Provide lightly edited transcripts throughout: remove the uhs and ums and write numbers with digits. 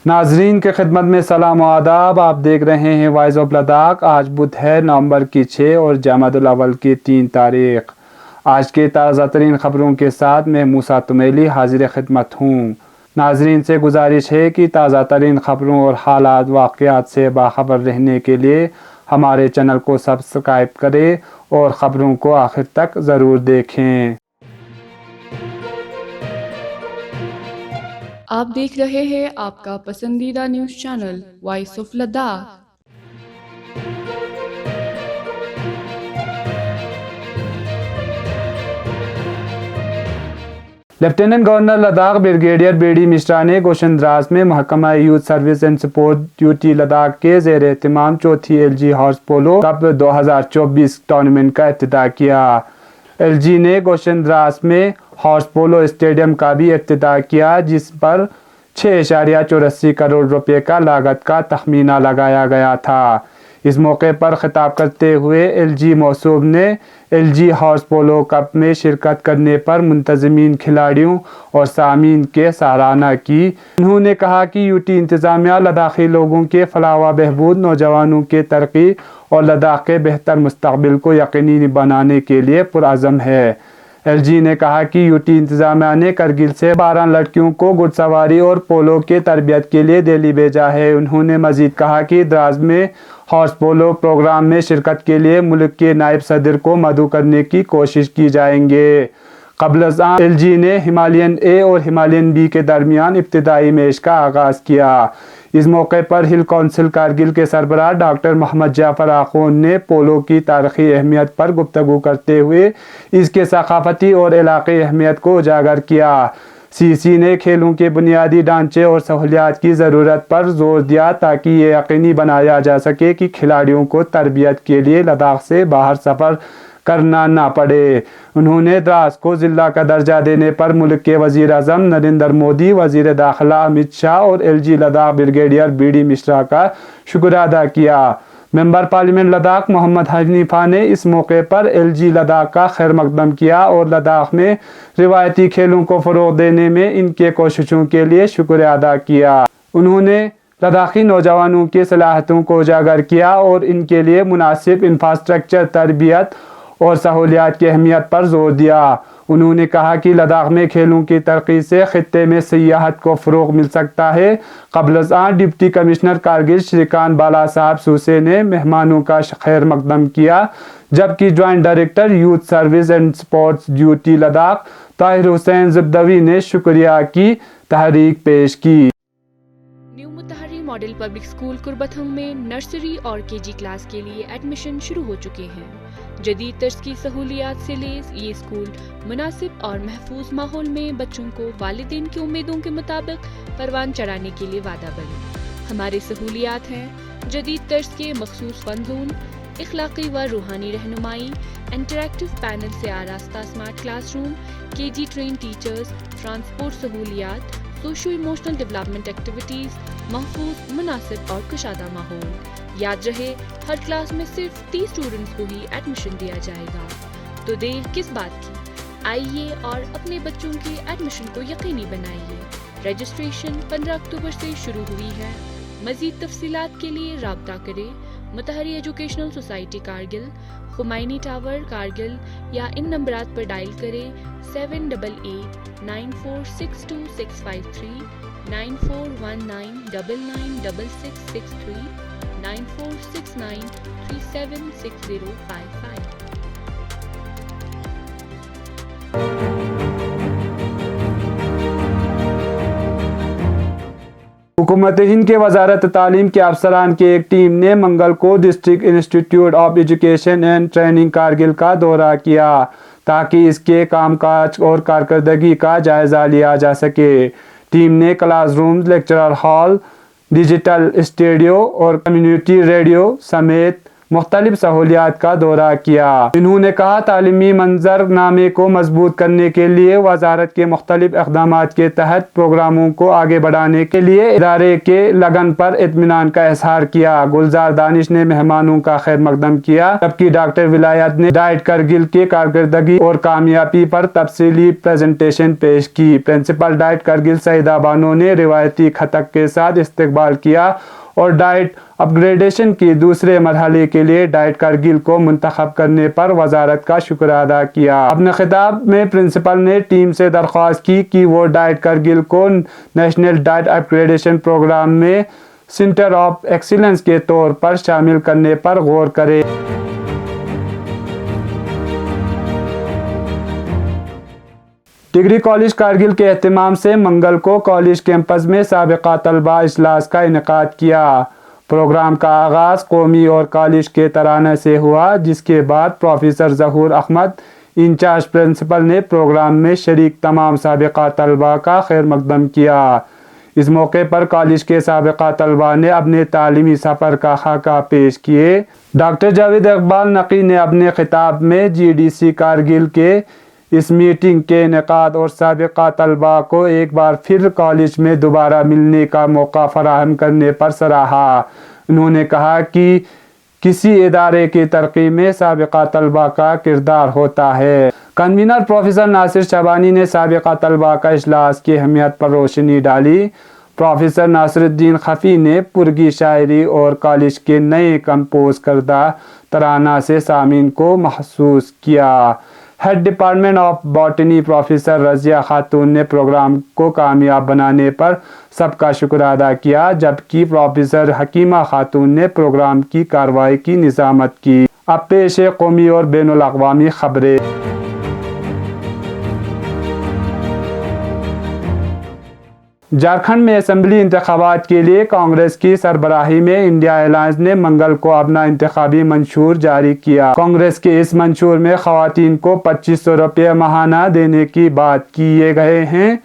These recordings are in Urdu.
ناظرین کے خدمت میں سلام و آداب. آپ دیکھ رہے ہیں وائس آف لداخ. آج بدھ ہے نومبر کی 6 اور جمادی الاول کی 3 تاریخ. آج کے تازہ ترین خبروں کے ساتھ میں موسیٰ تمیلی حاضر خدمت ہوں. ناظرین سے گزارش ہے کہ تازہ ترین خبروں اور حالات واقعات سے باخبر رہنے کے لیے ہمارے چینل کو سبسکرائب کریں اور خبروں کو آخر تک ضرور دیکھیں. آپ دیکھ رہے ہیں آپ کا پسندیدہ news channel voice of Ladakh. Lieutenant governor Ladakh brigadier B D Mishra نے گوشن دراز میں محکمہ youth service and sport UT Ladakh کے زیر اہتمام چوتھی L G horse polo cup 2024 tournament کا افتتاح کیا. ایل جی نے گوشن دراز میں ہارس پولو اسٹیڈیم کا بھی افتتاح کیا جس پر 6.84 کروڑ روپے کا لاگت کا تخمینہ لگایا گیا تھا. اس موقع پر خطاب کرتے ہوئے ایل جی موصوف نے L G horse polo cup میں شرکت کرنے پر منتظمین، کھلاڑیوں اور سامعین کے سراہنا کی. انہوں نے کہا کہ یوٹی انتظامیہ لداخی لوگوں کے فلاح و بہبود، نوجوانوں کے ترقی اور لداخ کے بہتر مستقبل کو یقینی بنانے کے لیے پرعزم ہے. ایل جی نے کہا کہ یوٹی انتظامیہ نے کرگل سے 12 لڑکیوں کو گھڑ سواری اور پولو کے تربیت کے لیے دہلی بھیجا ہے. انہوں نے مزید کہا کہ دراز میں ہارس پولو پروگرام میں شرکت کے لیے ملک کے نائب صدر کو مدعو کرنے کی کوشش کی جائیں گے. قبل ازاں ایل جی نے ہمالین اے اور ہمالین بی کے درمیان ابتدائی میچ کا آغاز کیا. اس موقع پر ہل کونسل کارگل کے سربراہ ڈاکٹر محمد جعفر آخوند نے پولو کی تاریخی اہمیت پر گفتگو کرتے ہوئے اس کے ثقافتی اور علاقائی اہمیت کو اجاگر کیا. سی سی نے کھیلوں کے بنیادی ڈھانچے اور سہولیات کی ضرورت پر زور دیا تاکہ یہ یقینی بنایا جا سکے کہ کھلاڑیوں کو تربیت کے لیے لداخ سے باہر سفر کرنا نہ پڑے. انہوں نے دراز کو ضلع کا درجہ دینے پر ملک کے وزیر اعظم نریندر مودی، وزیر داخلہ امت شاہ اور L G Ladakh brigadier B D Mishra کا شکریہ ادا کیا. ممبر پارلیمنٹ لداخ محمد حنیفہ نے اس موقع پر ایل جی لداخ کا خیر مقدم کیا اور لداخ میں روایتی کھیلوں کو فروغ دینے میں ان کے کوششوں کے لیے شکریہ ادا کیا. انہوں نے لداخی نوجوانوں کی صلاحیتوں کو اجاگر کیا اور ان کے لیے مناسب انفراسٹرکچر، تربیت اور سہولیات کی اہمیت پر زور دیا. انہوں نے کہا کہ لداخ میں کھیلوں کی ترقی سے خطے میں سیاحت کو فروغ مل سکتا ہے. قبل ازاں ڈپٹی کمشنر کارگل شریکانت بالا صاحب سوسے نے مہمانوں کا خیر مقدم کیا، جبکہ joint director youth service and sports duty Ladakh Tahir Hussain Zabdavi نے شکریہ کی تحریک پیش کی. نیو متحری ماڈل پبلک اسکول قربتھم میں نرسری اور کے جی کلاس کے لیے ایڈمیشن شروع ہو چکے ہیں. جدید طرز کی سہولیات سے لیس یہ اسکول مناسب اور محفوظ ماحول میں بچوں کو والدین کی امیدوں کے مطابق پروان چڑھانے کے لیے وعدہ بنے. ہماری سہولیات ہیں جدید طرز کے مخصوص فن زون، اخلاقی و روحانی رہنمائی، انٹریکٹیو پینل سے آراستہ اسمارٹ کلاس روم، کے جی ٹرین ٹیچرز، ٹرانسپورٹ سہولیات، سوشو ایموشنل ڈیولپمنٹ ایکٹیویٹیز، محفوظ، مناسب اور کشادہ ماحول. یاد رہے ہر کلاس میں صرف 30 اسٹوڈنٹس کو ہی ایڈمیشن دیا جائے گا. تو دیر کس بات کی، آئیے اور اپنے بچوں کے ایڈمیشن کو یقینی بنائیے. رجسٹریشن 15 اکتوبر سے شروع ہوئی ہے. مزید تفصیلات کے لیے رابطہ کریں Motahhari educational society Kargil, Khomeini tower Kargil, یا ان نمبرات پر ڈائل کریں 7889462653 9419996663 9469376055. حکومت ہند کے وزارت تعلیم کے افسران کی ایک ٹیم نے منگل کو district institute of education and training Kargil کا دورہ کیا تاکہ اس کے کام کاج اور کارکردگی کا جائزہ لیا جا سکے. ٹیم نے class room, lecturer hall, digital studio اور کمیونٹی ریڈیو سمیت مختلف سہولیات کا دورہ کیا۔ انہوں نے کہا تعلیمی منظرنامے کو مضبوط کرنے کے لیے وزارت کے مختلف اقدامات کے تحت پروگراموں کو آگے بڑھانے کے لیے ادارے کے لگن پر اطمینان کا اظہار کیا۔ گلزار دانش نے مہمانوں کا خیر مقدم کیا، جبکہ ڈاکٹر ولایت نے ڈائٹ کرگل کی کارکردگی اور کامیابی پر تفصیلی پریزنٹیشن پیش کی۔ پرنسپل ڈائٹ کرگل سعیدہ بانو نے روایتی خطک کے ساتھ استقبال کیا اور ڈائٹ اپ گریڈیشن کی دوسرے مرحلے کے لیے ڈائٹ کرگل کو منتخب کرنے پر وزارت کا شکر ادا کیا۔ اپنے خطاب میں پرنسپل نے ٹیم سے درخواست کی کہ وہ ڈائٹ کرگل کو نیشنل ڈائٹ اپ گریڈیشن پروگرام میں سینٹر آف ایکسیلنس کے طور پر شامل کرنے پر غور کرے۔ ڈگری کالج کارگل کے اہتمام سے منگل کو کالج کیمپس میں سابقہ طلبہ اجلاس کا انعقاد کیا۔ پروگرام کا آغاز قومی اور کالج کے ترانے سے ہوا، جس کے بعد پروفیسر ظہور احمد انچارج پرنسپل نے پروگرام میں شریک تمام سابقہ طلبہ کا خیر مقدم کیا۔ اس موقع پر کالج کے سابقہ طلبہ نے اپنے تعلیمی سفر کا خاکہ پیش کیے۔ ڈاکٹر جاوید اقبال نقی نے اپنے خطاب میں GDC کارگل کے اس میٹنگ کے انعقاد اور سابقہ طلبہ کو ایک بار پھر کالج میں دوبارہ ملنے کا موقع فراہم کرنے پر سراہا۔ انہوں نے کہا کہ کسی ادارے کی ترقی میں سابقہ طلبہ کا کردار ہوتا ہے۔ کنوینر پروفیسر ناصر شبانی نے سابقہ طلبہ کا اجلاس کی اہمیت پر روشنی ڈالی۔ پروفیسر ناصر الدین خفی نے پرگی شاعری اور کالج کے نئے کمپوز کردہ ترانہ سے سامعین کو محسوس کیا۔ Head department of botany professor Razia Khatoon نے پروگرام کو کامیاب بنانے پر سب کا شکر ادا کیا، جبکہ پروفیسر حکیمہ خاتون نے پروگرام کی کارروائی کی نظامت کی۔ اب پیش ہے قومی اور بین الاقوامی خبریں۔ جھارکھنڈ میں اسمبلی انتخابات کے لیے کانگریس کی سربراہی میں انڈیا الائنس نے منگل کو اپنا انتخابی منشور جاری کیا۔ کانگریس کے اس منشور میں خواتین کو 2500 روپے ماہانہ دینے کی بات کیے گئے ہیں۔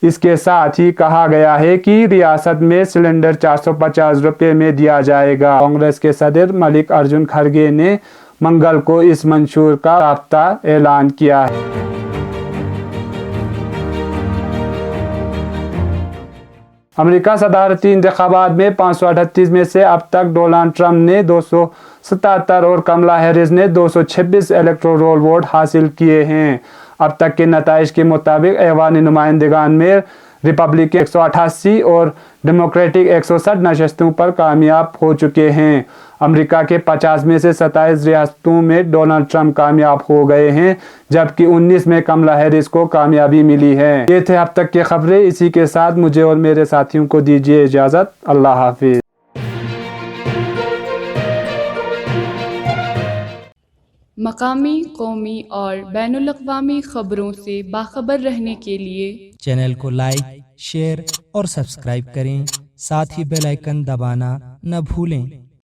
اس کے ساتھ ہی کہا گیا ہے کہ ریاست میں سلنڈر 450 روپے میں دیا جائے گا۔ کانگریس کے صدر ملک ارجن کھڑگے نے منگل کو اس منشور کا رابطہ اعلان کیا ہے۔ امریکہ صدارتی انتخابات میں 538 میں سے اب تک ڈونلڈ ٹرمپ نے 277 اور کملا ہیرس نے 226 الیکٹورل ووٹ حاصل کیے ہیں۔ اب تک کے نتائج کے مطابق ایوان نمائندگان میں ریپبلکن 188 اور ڈیموکریٹک 160 نشستوں پر کامیاب ہو چکے ہیں۔ امریکہ کے 50 میں سے 27 ریاستوں میں ڈونلڈ ٹرمپ کامیاب ہو گئے ہیں، جبکہ 19 میں کملا ہیرس کو کامیابی ملی ہے۔ یہ تھے اب تک کی خبریں۔ اسی کے ساتھ مجھے اور میرے ساتھیوں کو دیجیے اجازت۔ اللہ حافظ۔ مقامی، قومی اور بین الاقوامی خبروں سے باخبر رہنے کے لیے چینل کو لائک، شیئر اور سبسکرائب کریں، ساتھ ہی بیل آئیکن دبانا نہ بھولیں۔